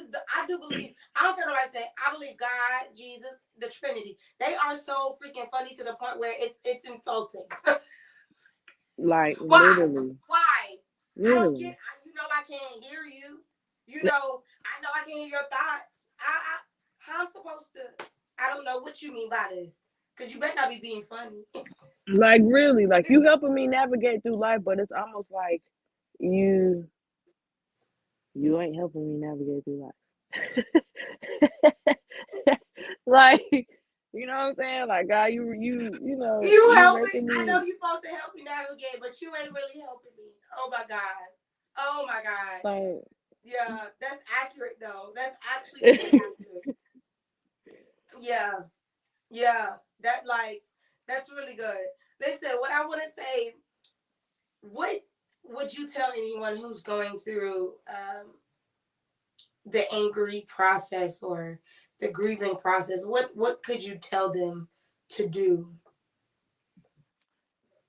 do believe, I don't care what I say, I believe God, Jesus, the Trinity. They are so freaking funny to the point where it's insulting. Like Why? literally. Why? I don't Literally. get, I can't hear you. I know I can hear your thoughts. How I'm supposed to, I don't know what you mean by this. Because you better not be being funny. Like really, like you helping me navigate through life, but it's almost like you ain't helping me navigate through life. Like, you know what I'm saying? Like God, You you helping? making I know me you're supposed to help me navigate, but you ain't really helping me. Oh my God. Oh my God. like Yeah, that's accurate though. That's actually really accurate. Yeah. Yeah. That's really good. Listen, what I want to say, what would you tell anyone who's going through the angry process or the grieving process? What could you tell them to do?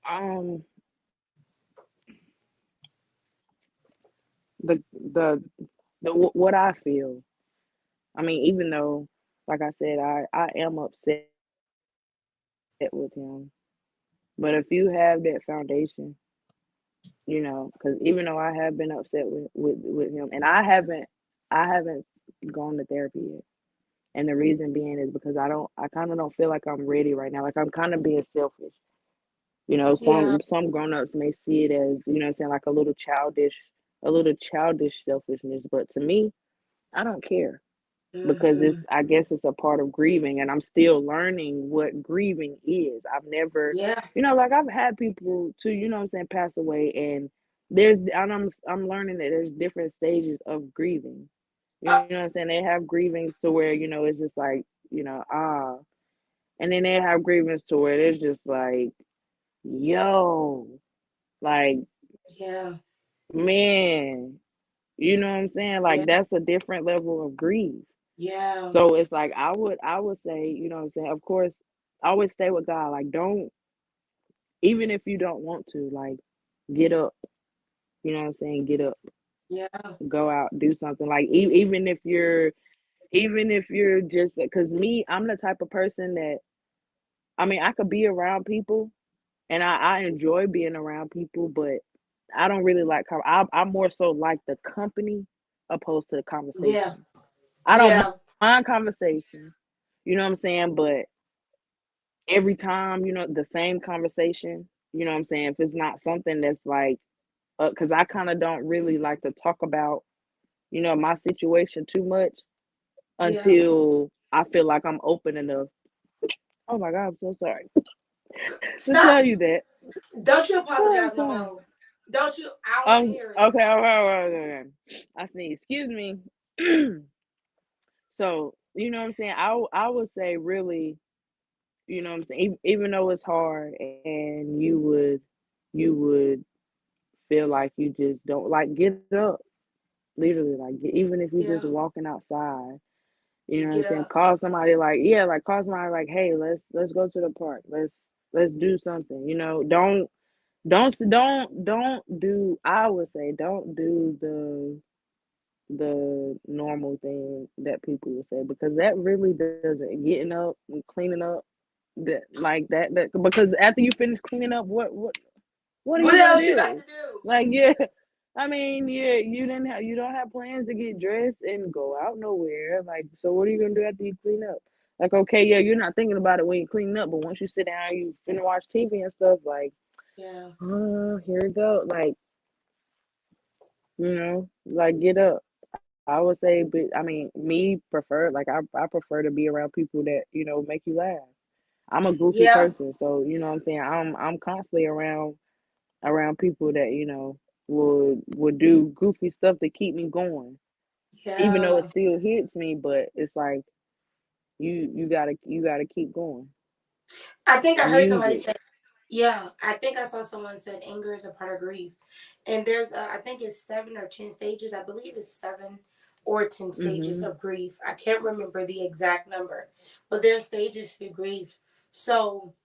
um what I feel. I mean, even though, like I said, I am upset with him, but if you have that foundation, because even though I have been upset with him, and I haven't gone to therapy yet, and the reason being is because I kind of don't feel like I'm ready right now. Like I'm kind of being selfish. Yeah. Some grown-ups may see it as, what I'm saying, like a little childish selfishness, but to me, I don't care. Because Mm-hmm. I guess it's a part of grieving, and I'm still learning what grieving is. I've never, Yeah. like I've had people to, what I'm saying, pass away, and I'm learning that there's different stages of grieving. You know what I'm saying? They have grievings to where, it's just like, ah, and then they have grievings to where it's just like, yo, like, Yeah. man, you know what I'm saying? Like Yeah. that's a different level of grief. Yeah. So it's like I would say, what I'm saying, of course, always stay with God. Like don't, even if you don't want to, like get up. You know what I'm saying? Get up, Yeah. go out, do something. Like even if you're just, because me, I'm the type of person that, I mean, I could be around people, and I enjoy being around people, but I don't really like I more so like the company opposed to the Yeah. conversation. I don't Yeah. mind conversation. You know what I'm saying? But every time, the same conversation, you know what I'm saying? If it's not something that's like, because I kind of don't really like to talk about, my situation too much Yeah. until I feel like I'm open enough. Oh my God, I'm so sorry to Stop. tell you that. Don't you Oh, apologize I'm no sorry. more. Don't you? I don't want to hear it. Okay, okay. I sneeze. Excuse me. So, you know what I'm saying? I would say really, you know what I'm saying, even though it's hard and you would feel like you just don't, like, get up, literally, like, even if you're just Yeah. walking outside, you know Just what I'm get saying, up. call somebody, like, yeah, like call somebody, like, hey, let's go to the park, let's do something, don't do, I would say, don't do the normal thing that people would say, because that really doesn't, getting up and cleaning up, that, like, that because after you finish cleaning up, what are What you gonna else you got do? to do? Like, yeah, I mean, yeah, you don't have plans to get dressed and go out nowhere. Like, so what are you gonna do after you clean up? Like, okay, yeah, you're not thinking about it when you clean up, but once you sit down, you finna watch TV and stuff. Like, Yeah. oh, here we go. Like, like get up. I would say, but I mean, me prefer, like, I prefer to be around people that make you laugh. I'm a goofy Yeah. person, so what I'm saying, I'm constantly around people that would do goofy stuff to keep me going, even though it Yeah. still hits me. But it's like, you gotta keep going. I think I heard Use somebody it. say, yeah, I think I saw someone said anger is a part of grief. And there's, I think it's 7 or 10 stages. I believe it's 7 or 10 stages Mhm. of grief. I can't remember the exact number, but there are stages to grief. So,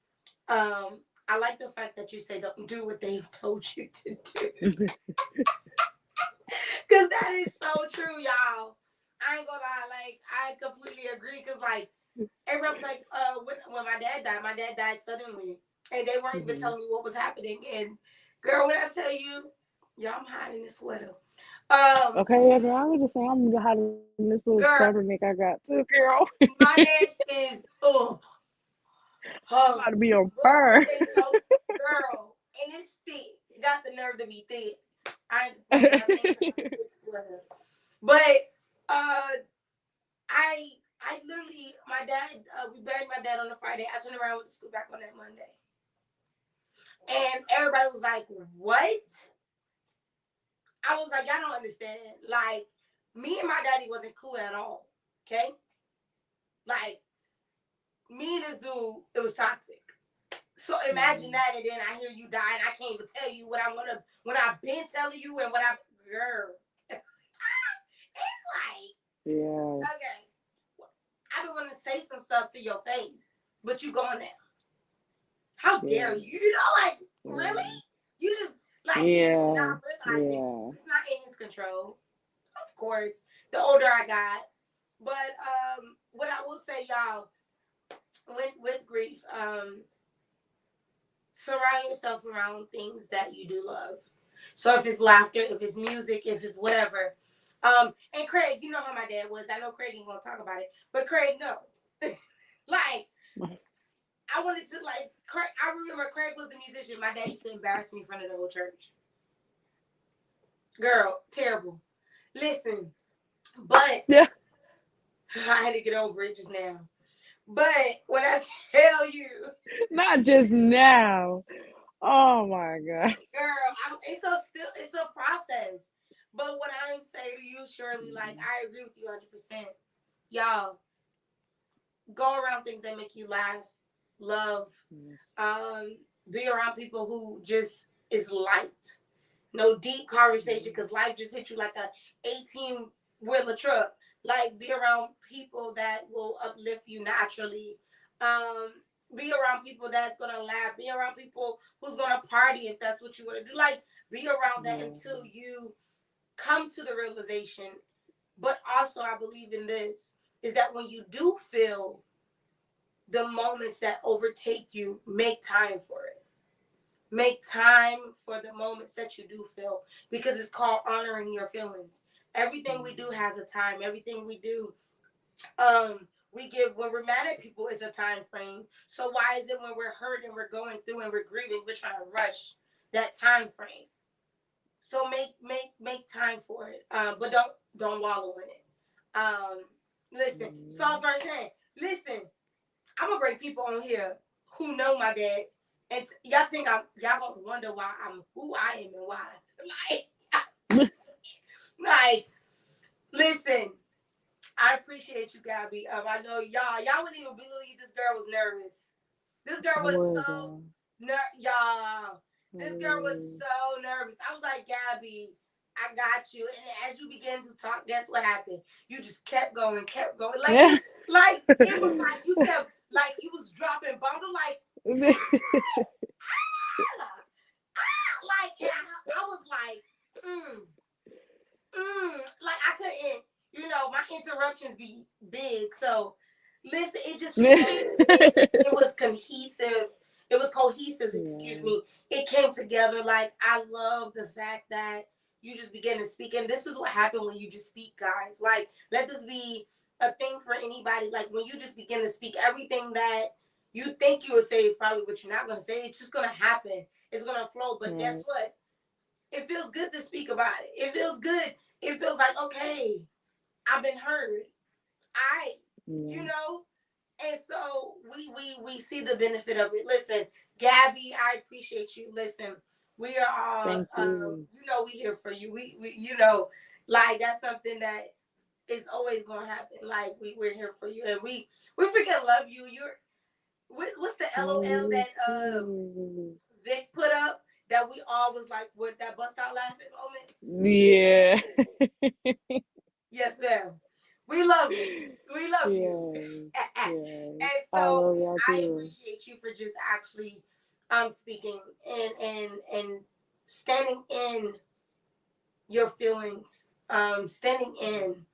I like the fact that you say don't do what they've told you to do. Because that is so true, y'all. I ain't gonna lie, like, I completely agree. Because, like, everybody was like, when my dad died suddenly, and they weren't even Mhm. telling me what was happening. And girl, when I tell you, y'all, I'm hiding this sweater. Okay, yeah, girl. I was just saying I'm hiding this little Girl, turtleneck I got too, girl. my neck is I'm about to be on what fur. they told girl, and it's thick. Got the nerve to be thick. I ain't complaining. I think I got a thick sweater, but I literally, my dad, we buried my dad on a Friday. I turned around with the school back on that Monday. And everybody was like, what? I was like, y'all don't understand. Like, me and my daddy wasn't cool at all. Okay? Like, me and this dude, it was toxic. So imagine that, and then I hear you die, and I can't even tell you what I want to, when I've been telling you and what I, girl. It's like, Yeah. okay, I've been wanting to say some stuff to your face, but you gone now. How dare you? You know, like, really? You just, like, not realizing it's not in his control. Of course, the older I got. But what I will say, y'all, with grief, surround yourself around things that you do love. So if it's laughter, if it's music, if it's whatever. And Craig, you know how my dad was. I know Craig ain't gonna talk about it, but Craig, no. Like, I wanted to, like, Craig, I remember Craig was the musician. My dad used to embarrass me in front of the whole church. Girl, terrible. Listen, but Yeah. I had to get over it just now. But when I tell you, Not just now. Oh my God. girl, it's a process. But what I say to you, Shirley, like, I agree with you 100%. Y'all, go around things that make you laugh, love, be around people who just is light. No deep conversation, because life just hit you like a 18-wheeler truck. Like, be around people that will uplift you naturally. Be around people that's gonna laugh. Be around people who's gonna party if that's what you want to do. Like, be around that until you come to the realization. But also, I believe in this, is that when you do feel the moments that overtake you, make time for it. Make time for the moments that you do feel, because it's called honoring your feelings. Everything we do has a time. Everything we do, we give, when we're mad at people, is a time frame. So why is it when we're hurt and we're going through and we're grieving, we're trying to rush that time frame? So make time for it. But don't wallow in it. Listen, soft version. Listen, I'm gonna bring people on here who know my dad, and y'all think y'all gonna wonder why I'm who I am and why. Like, listen, I appreciate you, Gabby. I know y'all wouldn't even believe this girl was nervous. This girl was so y'all. This girl was so nervous. I was like, Gabby, I got you. And as you began to talk, guess what happened? You just kept going. Like it was like you kept, like, you was dropping bombs. I'm like, like, and I was like, like, I couldn't, my interruptions be big. So listen, it just it was cohesive. It was cohesive, excuse me. It came together. Like, I love the fact that you just began to speak. And this is what happened when you just speak, guys. Like, let this be a thing for anybody. Like, when you just begin to speak, everything that you think you would say is probably what you're not going to say. It's just going to happen. It's going to flow. But guess what? It feels good to speak about it. It feels good. It feels like, okay, I've been heard. And so we see the benefit of it. Listen, Gabby, I appreciate you. Listen, we are all, Thank you. we here for you. We like, that's something that it's always gonna happen. Like we're here for you, and we freaking love you. What's the LOL that Vic put up that we all was like with that bust out laughing moment? Yeah. Yes, ma'am. We love you. We love you. Yeah. And I so love y'all I too. appreciate you for just actually speaking and standing in your feelings, standing in,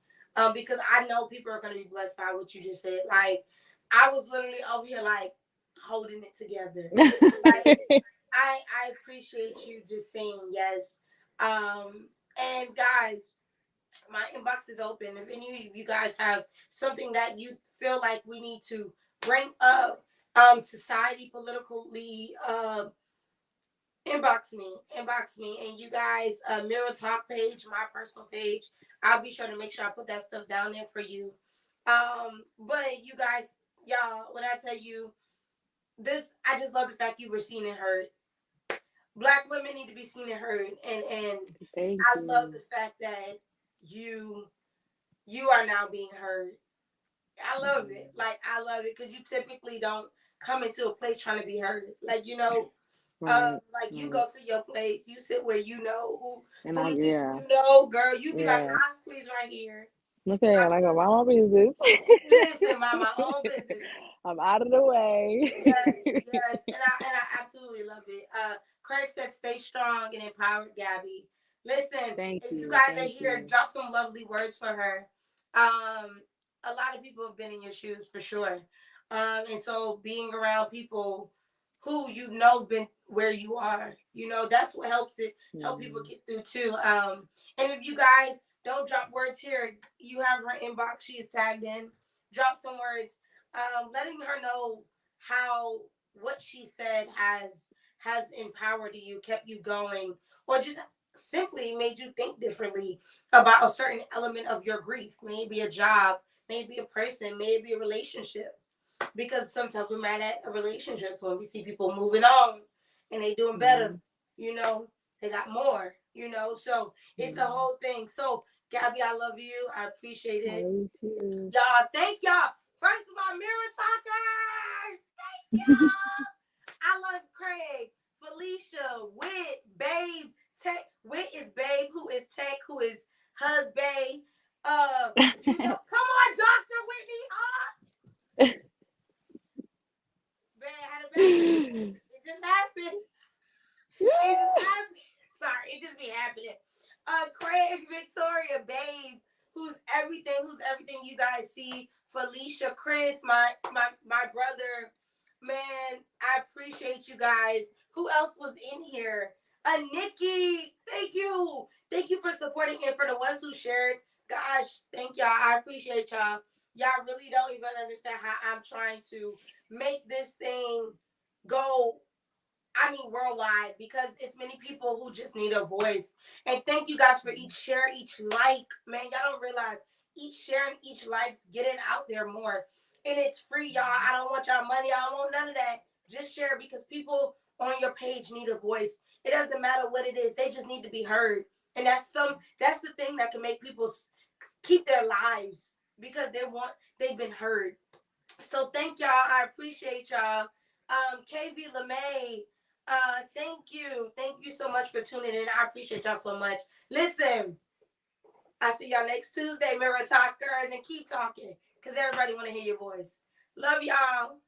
because I know people are going to be blessed by what you just said. Like, I was literally over here, like, holding it together. Like, I appreciate you just saying yes. And guys, my inbox is open. If any of you guys have something that you feel like we need to bring up, society, politically, inbox me, and you guys, Mirror Talk page, my personal page. I'll be sure to make sure I put that stuff down there for you. But you guys, y'all, when I tell you this, I just love the fact you were seen and heard. Black women need to be seen and heard, and Thank I you. love the fact that you are now being heard. I love it. Like, I love it because you typically don't come into a place trying to be heard. Like, you know, like you go to your place, you sit where you know and who yeah. you know, girl. You be like, Yeah. I squeeze right here. Okay, like I'm my own business. Listen, my own business. I'm out of the way. Yes, and I absolutely love it. Craig said, "Stay strong and empowered, Gabby." Listen, Thank if you. you guys are Thank here, you. drop some lovely words for her. A lot of people have been in your shoes for sure, and so being around people who you know been where you are, you know, that's what helps it help people get through too. And if you guys don't drop words here, you have her inbox. She is tagged in. Drop some words, letting her know how what she said has empowered you, kept you going, or just simply made you think differently about a certain element of your grief. Maybe a job, maybe a person, maybe a relationship. Because sometimes we're mad at relationships when we see people moving on and they doing better, you know, they got more, you know. So it's a whole thing. So Gabby, I love you. I appreciate it. Y'all, thank y'all. First of all, Mirror Talkers, thank y'all. I love Craig, Felicia, Wit, Babe, Tech. Wit is Babe, who is Tech, who is husband. You know, come on, Dr. Whitney. Man, I had a baby. It just happened. It just happened. Sorry, it just be happening. Craig, Victoria, Babe, who's everything you guys see. Felicia, Chris, my brother. Man, I appreciate you guys. Who else was in here? Nikki, thank you. Thank you for supporting and for the ones who shared. Gosh, thank y'all. I appreciate y'all. Y'all really don't even understand how I'm trying to make this thing go, I mean, worldwide, because it's many people who just need a voice. And thank you guys for each share, each like. Man, y'all don't realize each share and each likes get it out there more. And it's free, y'all. I don't want y'all money. I don't want none of that. Just share, because people on your page need a voice. It doesn't matter what it is. They just need to be heard. And that's the thing that can make people keep their lives, because they've been heard. So thank y'all. I appreciate y'all. 𝗀𝗶𝘀𝗁𝗍, thank you so much for tuning in. I appreciate y'all so much. Listen, I see y'all next Tuesday, Mirror Talkers, and keep talking, because everybody want to hear your voice. Love y'all.